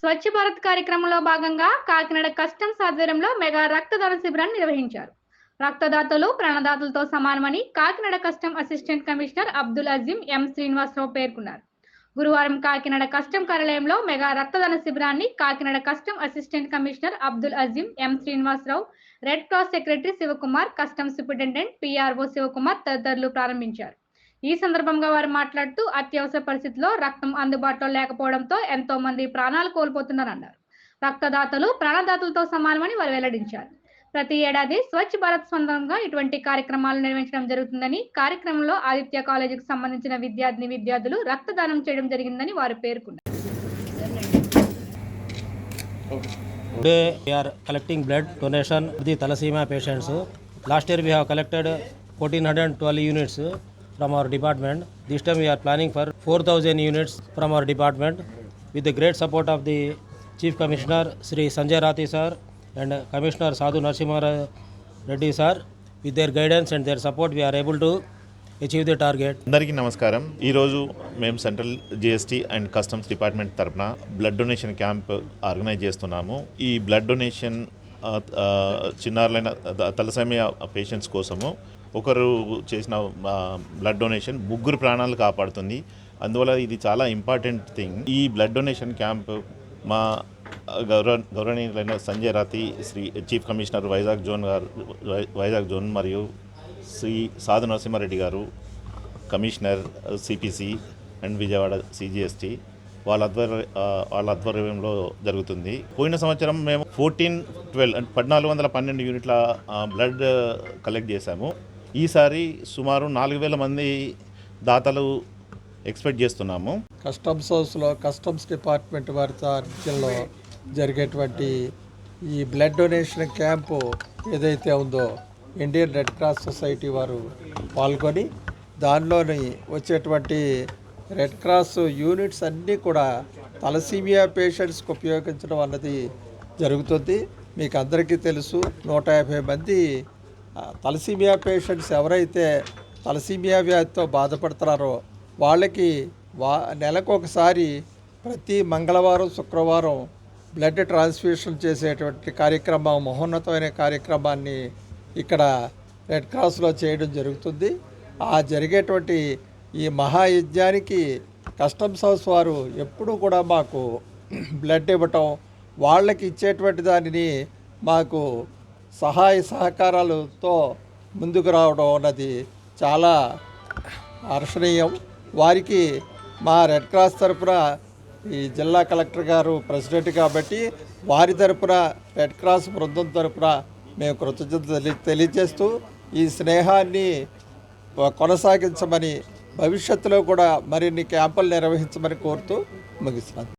స్వచ్ఛ భారత్ కార్యక్రమంలో భాగంగా కాకినాడ కస్టమ్స్ ఆధ్వర్యంలో మెగా రక్తదాన శిబిరాన్ని నిర్వహించారు. రక్తదాతలు ప్రాణదాతలతో సమానమని Kakinada custom assistant commissioner Abdul Azeem M Srinivasarao పేర్కొన్నారు. గురువారం కాకినాడ కస్టమ్ కార్యాలయంలో మెగా రక్తదాన శిబిరాన్ని Kakinada custom assistant commissioner Abdul Azeem M Srinivasarao, red cross secretary Sivakumar, custom superintendent PRO Sivakumar తదితరులు ప్రారంభించారు. ఈ సందర్భంగా వారు మాట్లాడుతూ అత్యవసర పరిస్థితుల్లో రక్తం అందుబాటులో లేకపోవడంతో ఎంతో మంది ప్రాణాలు కోల్పోతున్నారన్నారు. రక్తదాతలు ప్రాణదాతలతో సమానమని వారు వెల్లడించారు. ప్రతి ఏడాది స్వచ్ఛ భారత్ సందర్భంగా ఇటువంటి కార్యక్రమాలు నిర్వహించడం జరుగుతుందని, కార్యక్రమంలో ఆదిత్య కాలేజీకి సంబంధించిన విద్యార్థులు రక్తదానం చేయడం జరిగిందని వారు పేర్కొన్నారు. Today we are collecting blood donation for the thalassemia patients. Last year we have collected 1412 units from our department. This time we are planning for 4000 units from our department with the great support of the Chief Commissioner Sri Sanjay Rathi sir and Commissioner Sadhu Narasimha Reddy sir. With their guidance and their support we are able to achieve the target. అందరికీ నమస్కారం. ఈరోజు మేము central GST and customs department తరఫున blood donation camp organise చేస్తున్నాము. ఈ blood donation చిన్నారులైన thalassemia patients కోసము ఒకరు చేసిన బ్లడ్ డొనేషన్ ముగ్గురు ప్రాణాలు కాపాడుతుంది. అందువల్ల ఇది చాలా ఇంపార్టెంట్ థింగ్. ఈ బ్లడ్ డొనేషన్ క్యాంప్ మా గౌరవనీయులైన Sanjay Rathi Shri chief commissioner Vizag zone మరియు శ్రీ సాధు నరసింహారెడ్డి గారు commissioner CPC and Vijayawada CGST వాళ్ళ ఆధ్వర్యంలో జరుగుతుంది. పోయిన సంవత్సరం మేము 1412 యూనిట్ల బ్లడ్ కలెక్ట్ చేశాము. ఈసారి సుమారు 4000 మంది దాతలు ఎక్స్పెక్ట్ చేస్తున్నాము. కస్టమ్స్ హౌస్లో కస్టమ్స్ డిపార్ట్మెంట్ వారి ఆధ్వర్యంలో జరిగేటువంటి ఈ బ్లడ్ డొనేషన్ క్యాంపు ఏదైతే ఉందో ఇండియన్ రెడ్ క్రాస్ సొసైటీ వారు పాల్గొని దానిలోని వచ్చేటువంటి రెడ్ క్రాస్ యూనిట్స్ అన్నీ కూడా తలసీమియా పేషెంట్స్కి ఉపయోగించడం అన్నది జరుగుతుంది. మీకు అందరికీ తెలుసు, 150 మంది తలసీమియా పేషెంట్స్ ఎవరైతే తలసీమియా వ్యాధితో బాధపడుతున్నారో వాళ్ళకి నెలకు ఒకసారి ప్రతి మంగళవారం శుక్రవారం బ్లడ్ ట్రాన్స్ఫ్యూషన్ చేసేటువంటి కార్యక్రమం, మహోన్నతమైన కార్యక్రమాన్ని ఇక్కడ రెడ్ క్రాస్లో చేయడం జరుగుతుంది. ఆ జరిగేటువంటి ఈ మహాయజ్ఞానికి కస్టమ్స్ హౌస్ వారు ఎప్పుడూ కూడా మాకు బ్లడ్ ఇవ్వటం, వాళ్ళకి ఇచ్చేటువంటి దానిని మాకు సహాయ సహకారాలతో ముందుకు రావడం అన్నది చాలా హర్షణీయం. వారికి మా రెడ్ క్రాస్ తరఫున ఈ జిల్లా కలెక్టర్ గారు ప్రెసిడెంట్ కాబట్టి వారి తరఫున రెడ్ క్రాస్ బృందం తరఫున మేము కృతజ్ఞతలు తెలియజేస్తూ ఈ స్నేహాన్ని కొనసాగించమని, భవిష్యత్తులో కూడా మరిన్ని క్యాంపులు నిర్వహించమని కోరుతూ ముగిస్తున్నాను.